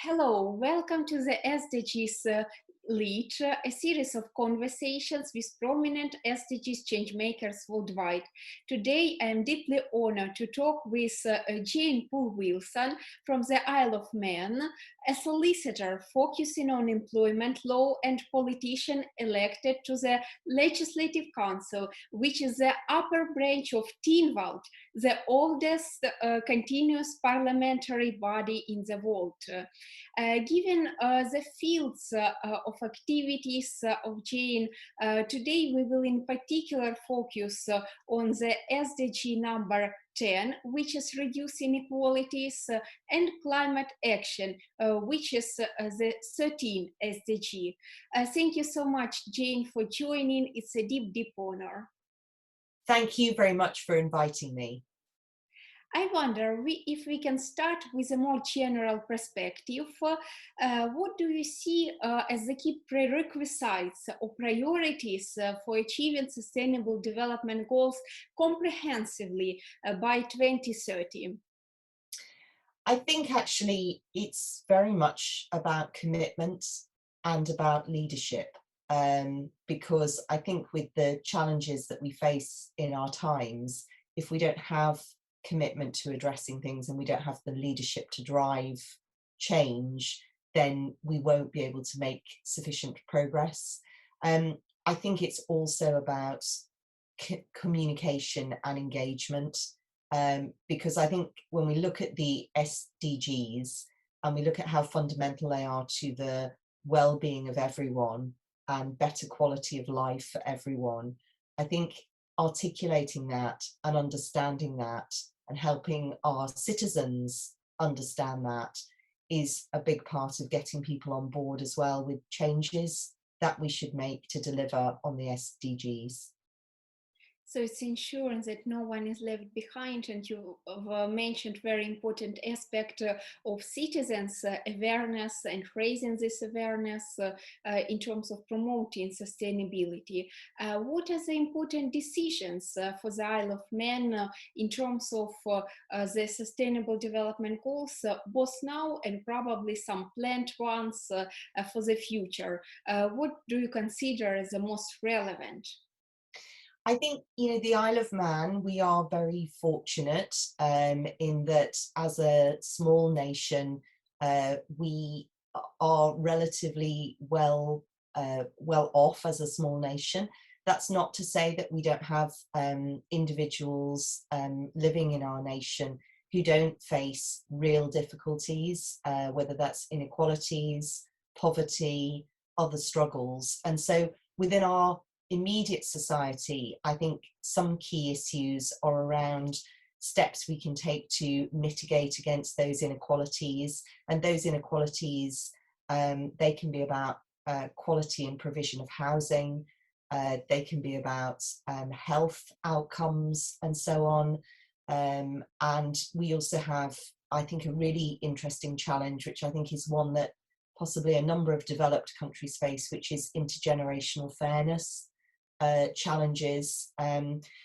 Hello, welcome to the SDGs Lead, a series of conversations with prominent SDGs changemakers worldwide. Today, I am deeply honored to talk with Jane Poole-Wilson from the Isle of Man, a solicitor focusing on employment law and politician elected to the Legislative Council, which is the upper branch of Tynwald, the oldest continuous parliamentary body in the world. Given the fields of activities of Jane, today we will in particular focus on the SDG number 10, which is Reduced Inequalities, and climate action, which is the 13th SDG. Thank you so much, Jane, for joining. It's a deep, deep honor. Thank you very much for inviting me. I wonder if we can start with a more general perspective. What do you see as the key prerequisites or priorities for achieving sustainable development goals comprehensively by 2030? I think actually it's very much about commitment and about leadership, because I think with the challenges that we face in our times, if we don't have commitment to addressing things and we don't have the leadership to drive change, then we won't be able to make sufficient progress. I think it's also about communication and engagement, because I think when we look at the SDGs and we look at how fundamental they are to the well-being of everyone and better quality of life for everyone, I think articulating that and understanding that and helping our citizens understand that is a big part of getting people on board as well with changes that we should make to deliver on the SDGs. So it's ensuring that no one is left behind, and you mentioned very important aspect of citizens' awareness and raising this awareness in terms of promoting sustainability. What are the important decisions for the Isle of Man in terms of the Sustainable Development Goals, both now and probably some planned ones for the future? What do you consider as the most relevant? I think, the Isle of Man, we are very fortunate in that as a small nation, we are relatively well off as a small nation. That's not to say that we don't have individuals living in our nation who don't face real difficulties, whether that's inequalities, poverty, other struggles. And so within our immediate society, I think some key issues are around steps we can take to mitigate against those inequalities. And those inequalities, they can be about quality and provision of housing, they can be about health outcomes and so on. And we also have, I think, a really interesting challenge, which I think is one that possibly a number of developed countries face, which is intergenerational fairness challenges.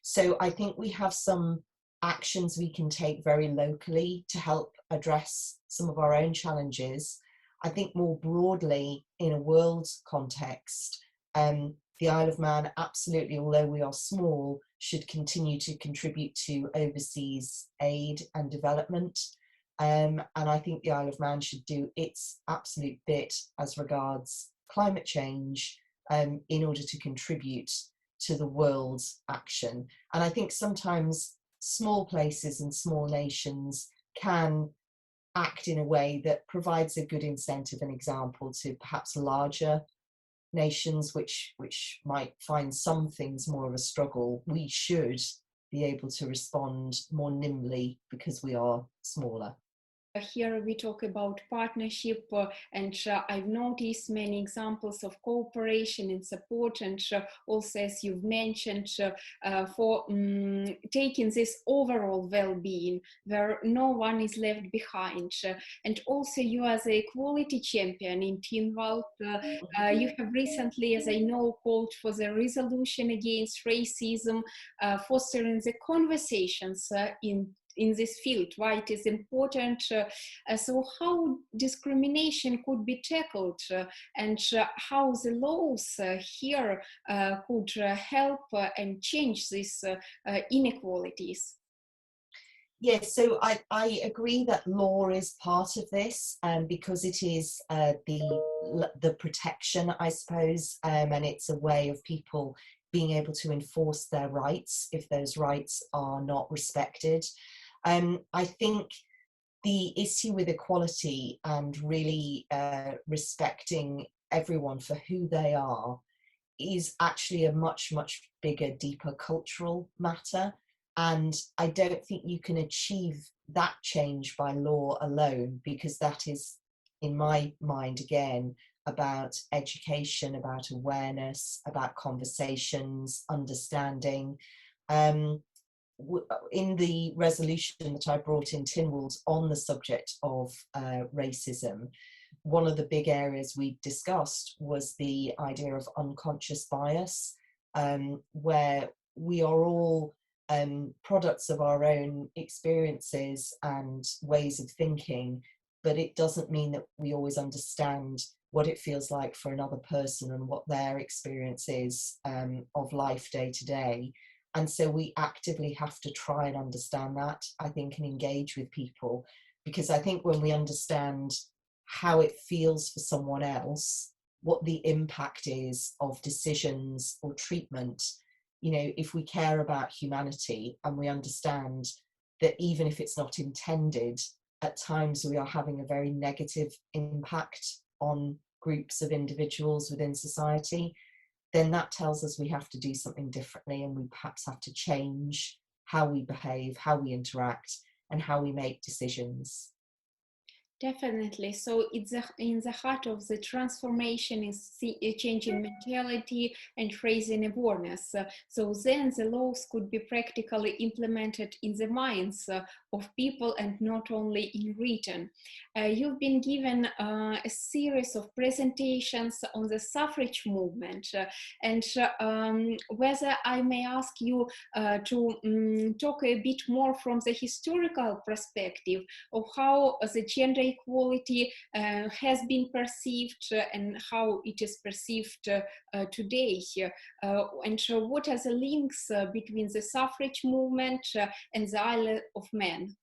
So I think we have some actions we can take very locally to help address some of our own challenges. I think more broadly in a world context, the Isle of Man absolutely, although we are small, should continue to contribute to overseas aid and development. And I think the Isle of Man should do its absolute bit as regards climate change, in order to contribute to the world's action. And I think sometimes small places and small nations can act in a way that provides a good incentive and example to perhaps larger nations, which might find some things more of a struggle. We should be able to respond more nimbly because we are smaller. Here we talk about partnership, and I've noticed many examples of cooperation and support, and also, as you've mentioned, for taking this overall well-being where no one is left behind. And also, you as a equality champion in Tynwald, you have recently, as I know, called for the resolution against racism, fostering the conversations in in this field, why it is important. So how discrimination could be tackled, and how the laws here could help and change these inequalities. Yes, so I agree that law is part of this, because it is the protection, I suppose, and it's a way of people being able to enforce their rights if those rights are not respected. I think the issue with equality and really respecting everyone for who they are is actually a much, much bigger, deeper cultural matter. And I don't think you can achieve that change by law alone, because that is, in my mind, again, about education, about awareness, about conversations, understanding. In the resolution that I brought in Tynwald on the subject of racism, one of the big areas we discussed was the idea of unconscious bias, where we are all products of our own experiences and ways of thinking, but it doesn't mean that we always understand what it feels like for another person and what their experience is of life day to day. And so we actively have to try and understand that, I think, and engage with people, because I think when we understand how it feels for someone else, what the impact is of decisions or treatment, you know, if we care about humanity and we understand that even if it's not intended, at times we are having a very negative impact on groups of individuals within society, then that tells us we have to do something differently, and we perhaps have to change how we behave, how we interact, and how we make decisions. Definitely. So it's in the heart of the transformation is changing mentality and raising awareness. So then the laws could be practically implemented in the minds of people and not only in written. You've been given a series of presentations on the suffrage movement, and whether I may ask you to talk a bit more from the historical perspective of how the gender equality has been perceived and how it is perceived today, and what are the links between the suffrage movement and the Isle of Man?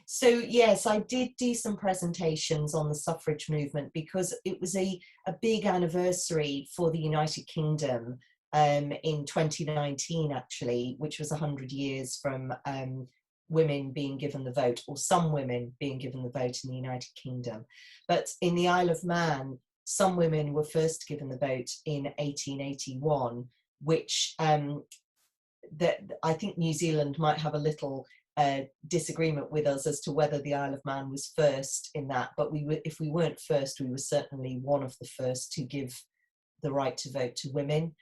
So yes, I did do some presentations on the suffrage movement because it was a big anniversary for the United Kingdom in 2019, actually, which was 100 years from women being given the vote, or some women being given the vote in the United Kingdom. But in the Isle of Man, some women were first given the vote in 1881, which that I think New Zealand might have a little disagreement with us as to whether the Isle of Man was first in that, but if we weren't first, we were certainly one of the first to give the right to vote to women.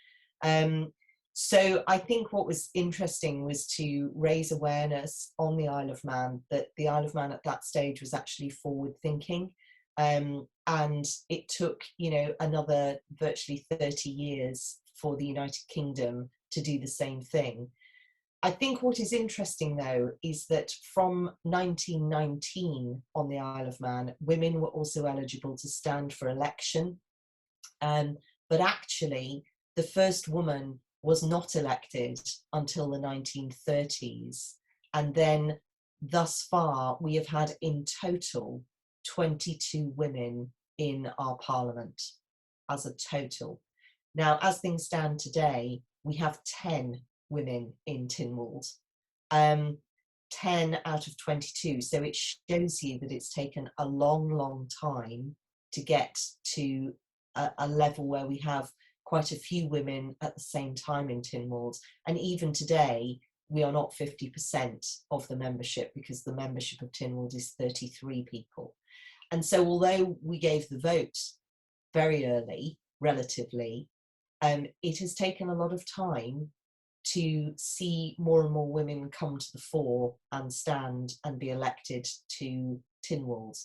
So I think what was interesting was to raise awareness on the Isle of Man, that the Isle of Man at that stage was actually forward thinking, and it took, you know, another virtually 30 years for the United Kingdom to do the same thing. I think what is interesting, though, is that from 1919 on the Isle of Man, women were also eligible to stand for election. But actually, the first woman was not elected until the 1930s. And then thus far, we have had in total 22 women in our parliament as a total. Now, as things stand today, we have 10 women in Tynwald, 10 out of 22. So it shows you that it's taken a long, long time to get to a level where we have quite a few women at the same time in Tynwald. And even today, we are not 50% of the membership, because the membership of Tynwald is 33 people. And so although we gave the vote very early, relatively, it has taken a lot of time to see more and more women come to the fore and stand and be elected to Tynwald.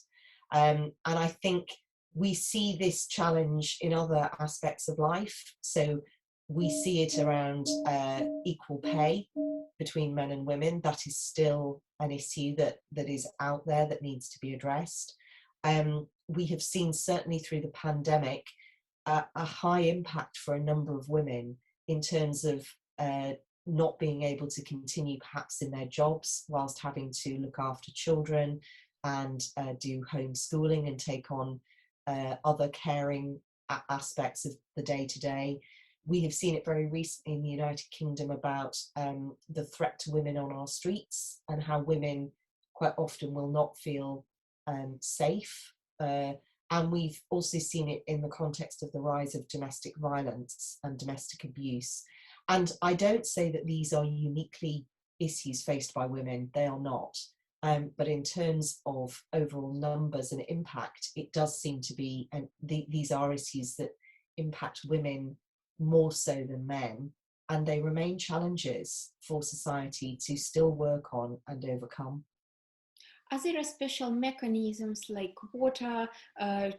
And I think we see this challenge in other aspects of life. So we see it around equal pay between men and women. That is still an issue that is out there that needs to be addressed. We have seen, certainly through the pandemic, a high impact for a number of women in terms of not being able to continue perhaps in their jobs whilst having to look after children and do homeschooling and take on other caring aspects of the day-to-day. We have seen it very recently in the United Kingdom about the threat to women on our streets and how women quite often will not feel safe. And we've also seen it in the context of the rise of domestic violence and domestic abuse. And I don't say that these are uniquely issues faced by women, they are not. But in terms of overall numbers and impact, it does seem to be, and these are issues that impact women more so than men, and they remain challenges for society to still work on and overcome. Are there special mechanisms like quota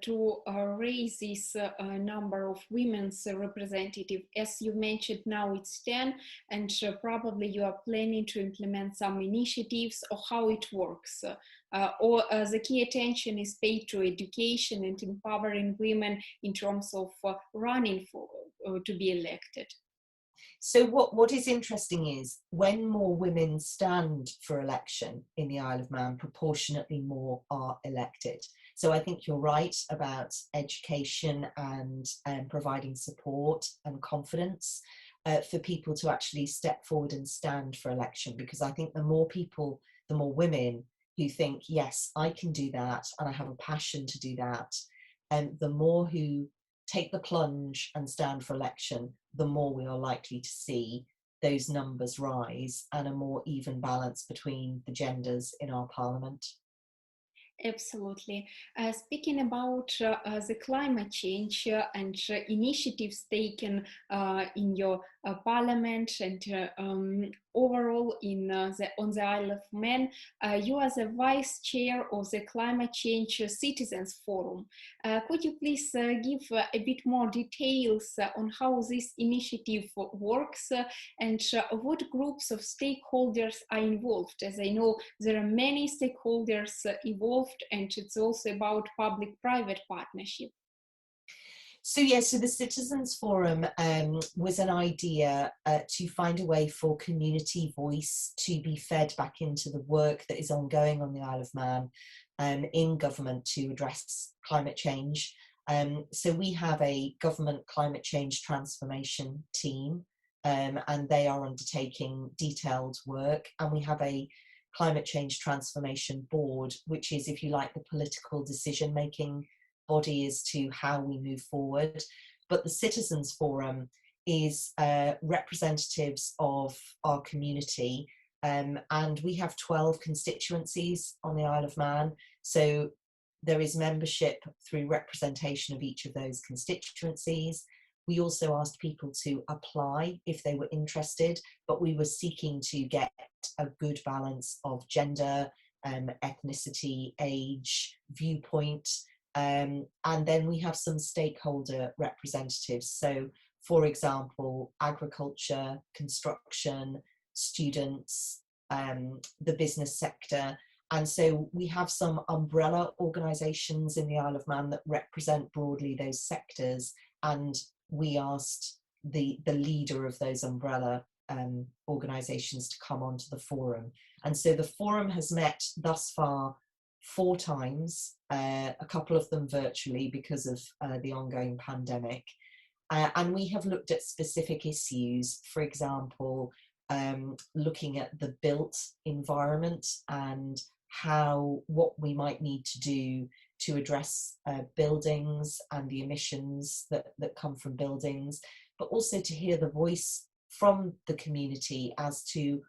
to raise this number of women's representative? As you mentioned, now it's 10, and probably you are planning to implement some initiatives, or how it works? Or the key attention is paid to education and empowering women in terms of running for to be elected? So what is interesting is when more women stand for election in the Isle of Man, proportionately more are elected. So I think you're right about education and providing support and confidence for people to actually step forward and stand for election, because I think the more people, the more women who think, yes, I can do that and I have a passion to do that, and the more who take the plunge and stand for election, the more we are likely to see those numbers rise and a more even balance between the genders in our parliament. Absolutely. Speaking about the climate change and initiatives taken in your parliament and overall on the Isle of Man, you are the vice chair of the Climate Change Citizens Forum. Could you please give a bit more details on how this initiative works and what groups of stakeholders are involved? As I know, there are many stakeholders involved, and it's also about public-private partnership. So yes, so the Citizens Forum was an idea to find a way for community voice to be fed back into the work that is ongoing on the Isle of Man in government to address climate change. So we have a government climate change transformation team, and they are undertaking detailed work, and we have a climate change transformation board, which is, if you like, the political decision-making body as to how we move forward. But the Citizens Forum is representatives of our community, and we have 12 constituencies on the Isle of Man. So there is membership through representation of each of those constituencies. We also asked people to apply if they were interested, but we were seeking to get a good balance of gender, ethnicity, age, viewpoint, and then we have some stakeholder representatives. So, for example, agriculture, construction, students, the business sector. And so we have some umbrella organisations in the Isle of Man that represent broadly those sectors, and we asked the leader of those umbrella organisations to come onto the forum. And so the forum has met thus far 4 times, a couple of them virtually because of the ongoing pandemic. And we have looked at specific issues, for example, looking at the built environment and what we might need to do to address buildings and the emissions that come from buildings, but also to hear the voice from the community as to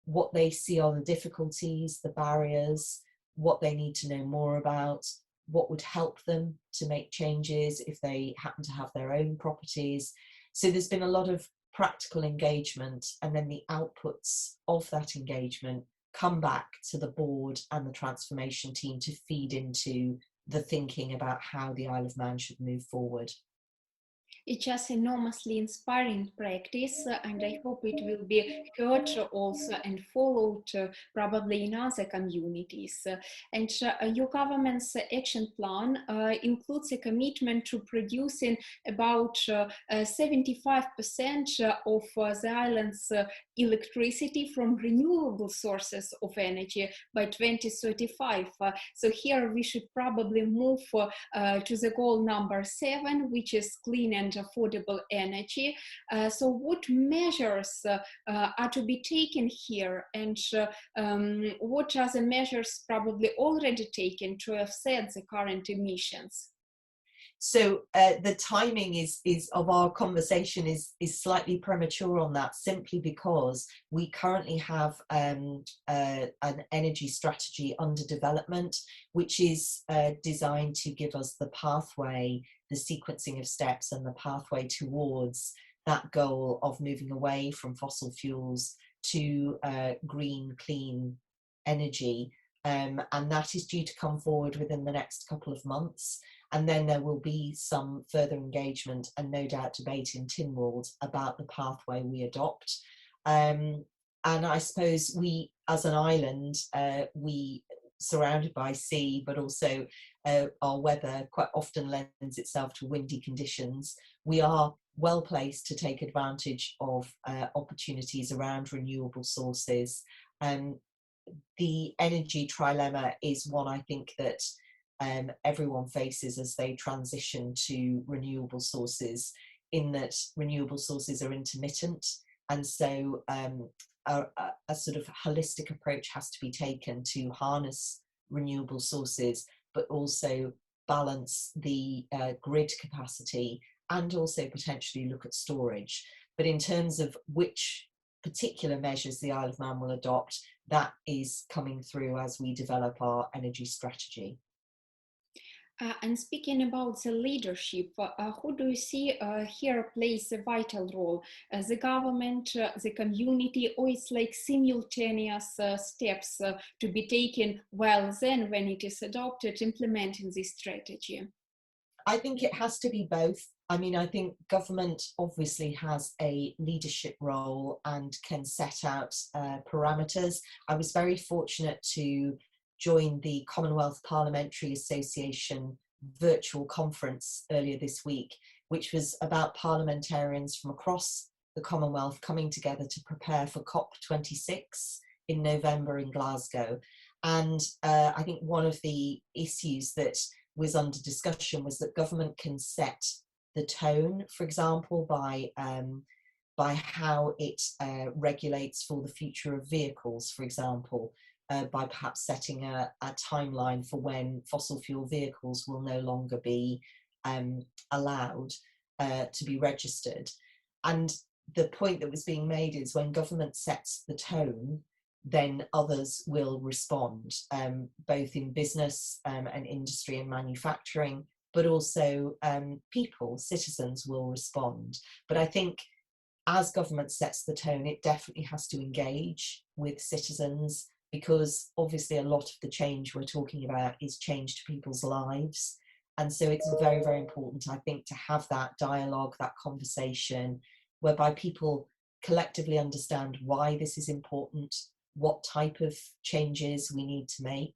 what they see are the difficulties, the barriers, what they need to know more about, what would help them to make changes if they happen to have their own properties. So there's been a lot of practical engagement, and then the outputs of that engagement come back to the board and the transformation team to feed into the thinking about how the Isle of Man should move forward. It's just enormously inspiring practice, and I hope it will be heard also and followed probably in other communities. And your government's action plan includes a commitment to producing about 75% of the island's electricity from renewable sources of energy by 2035. So here we should probably move to the goal number 7, which is clean and affordable energy. So what measures are to be taken here, and what are the measures probably already taken to offset the current emissions? So the timing is of our conversation is slightly premature on that, simply because we currently have an energy strategy under development, which is designed to give us the pathway, the sequencing of steps, and the pathway towards that goal of moving away from fossil fuels to green, clean energy. And that is due to come forward within the next couple of months. And then there will be some further engagement and no doubt debate in Tynwald about the pathway we adopt. And I suppose we, as an island, we surrounded by sea, but also our weather quite often lends itself to windy conditions. We are well placed to take advantage of opportunities around renewable sources. The energy trilemma is one I think that everyone faces as they transition to renewable sources, in that renewable sources are intermittent, and so a sort of holistic approach has to be taken to harness renewable sources, but also balance the grid capacity and also potentially look at storage. But in terms of which particular measures the Isle of Man will adopt, that is coming through as we develop our energy strategy. And speaking about the leadership, who do you see here plays a vital role? The government, the community, or it's like simultaneous steps to be taken while then, when it is adopted, implementing this strategy? I think it has to be both. I mean, I think government obviously has a leadership role and can set out parameters. I was very fortunate to join the Commonwealth Parliamentary Association virtual conference earlier this week, which was about parliamentarians from across the Commonwealth coming together to prepare for COP26 in November in Glasgow. And I think one of the issues that was under discussion was that government can set the tone, for example, by how it regulates for the future of vehicles, for example, by perhaps setting a timeline for when fossil fuel vehicles will no longer be allowed to be registered. And the point that was being made is when government sets the tone, then others will respond, both in business and industry and manufacturing, but also people, citizens will respond. But I think as government sets the tone, it definitely has to engage with citizens, because obviously a lot of the change we're talking about is change to people's lives. And so it's very, very important, I think, to have that dialogue, that conversation, whereby people collectively understand why this is important, what type of changes we need to make,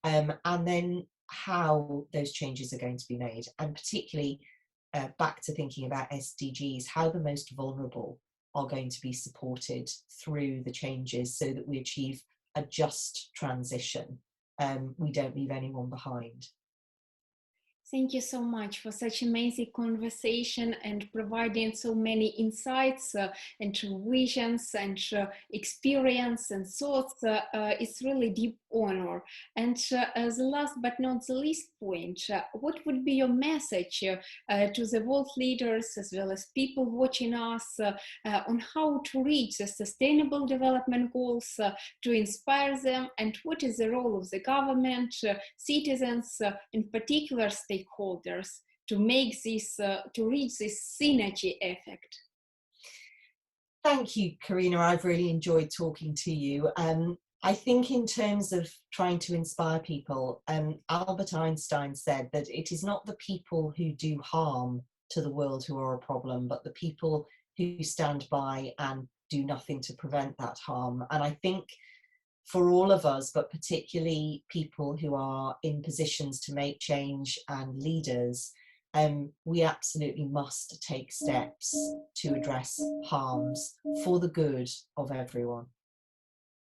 and then how those changes are going to be made. And particularly back to thinking about SDGs, how the most vulnerable are going to be supported through the changes so that we achieve a just transition. We don't leave anyone behind. Thank you so much for such amazing conversation and providing so many insights and visions and experience and thoughts. It's really deep honor. And as the last but not the least point, what would be your message to the world leaders as well as people watching us on how to reach the sustainable development goals, to inspire them, and what is the role of the government, citizens, in particular stakeholders, to make this, to reach this synergy effect? Thank you, Karina. I've really enjoyed talking to you. I think in terms of trying to inspire people, Albert Einstein said that it is not the people who do harm to the world who are a problem, but the people who stand by and do nothing to prevent that harm. And I think for all of us, but particularly people who are in positions to make change and leaders, we absolutely must take steps to address harms for the good of everyone.